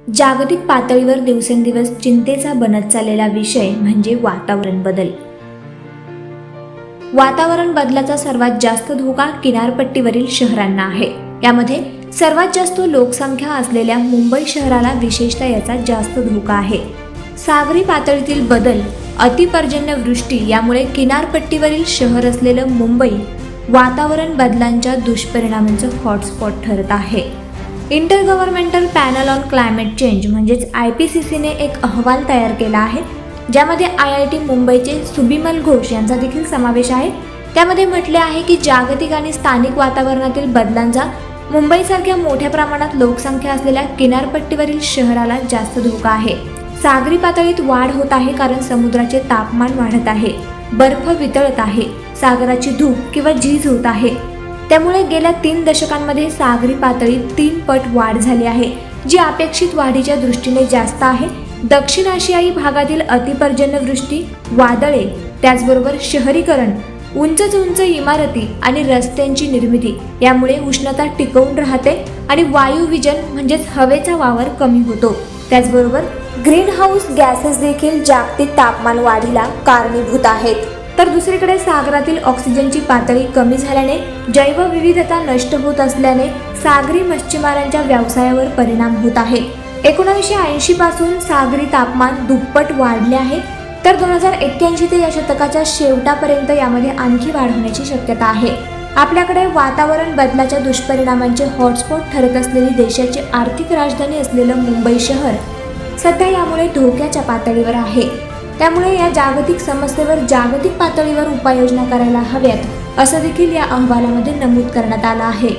जागतिक पातळीवर दिवसेंदिवस चिंतेचा बनत चाललेला विषय म्हणजे वातावरण बदल. वातावरण बदलाचा सर्वात जास्त धोका किनारपट्टीवरील शहरांना आहे. यामध्ये सर्वात जास्त लोकसंख्या असलेल्या मुंबई शहराला विशेषतः याचा जास्त धोका आहे. सागरी पातळीतील बदल, अतिपर्जन्यवृष्टी यामुळे किनारपट्टीवरील शहर असलेलं मुंबई वातावरण बदलांच्या दुष्परिणामांचं हॉटस्पॉट ठरत आहे. Inter governmental panel on climate change म्हणजेच IPCCने एक अहवाल तयार केला आहे, ज्यामध्ये IIT मुंबईचे सुबिमल घोष यांचा देखील समावेश आहे. त्यामध्ये म्हटले आहे की जागतिक आणि स्थानिक वातावरणातील बदलांचा मुंबईसारख्या मोठ्या प्रमाणात लोकसंख्या असलेल्या किनारपट्टीवरील शहराला जास्त धोका आहे. सागरी पातळीत वाढ होत आहे कारण समुद्राचे तापमान वाढत आहे, बर्फ वितळत आहे, सागराची धूप किंवा झीज होत आहे. त्यामुळे गेल्या 3 दशकांमध्ये सागरी पातळीत 3 पट वाढ झाली आहे, जी अपेक्षित वाढीच्या दृष्टीने जास्त आहे. दक्षिण आशियाई भागातील अतिपर्जन्यवृष्टी, वादळे, त्याचबरोबर शहरीकरण, उंच इमारती आणि रस्त्यांची निर्मिती यामुळे उष्णता टिकवून राहते आणि वायुविजन म्हणजेच हवेचा वावर कमी होतो. त्याचबरोबर ग्रीन हाऊस गॅसेस देखील जागतिक तापमान वाढीला कारणीभूत आहेत. तर दुसरीकडे सागरातील ऑक्सिजनची पातळी कमी झाल्याने जैवविविधता नष्ट होत असल्याने सागरी मच्छीमारांच्या व्यवसायावर परिणाम होत आहे. 1980 पासून सागरी तापमान दुप्पट वाढले आहे, तर 2081 ते या शतकाच्या शेवटापर्यंत यामध्ये आणखी वाढ होण्याची शक्यता आहे. आपल्याकडे वातावरण बदलाच्या दुष्परिणामांचे हॉटस्पॉट ठरत असलेली देशाची आर्थिक राजधानी असलेलं मुंबई शहर सध्या यामुळे धोक्याच्या पातळीवर आहे. त्यामुळे या जागतिक समस्येवर जागतिक पातळीवर उपाययोजना करायला हव्यात, असं देखील या अहवालामध्ये नमूद करण्यात आलं आहे.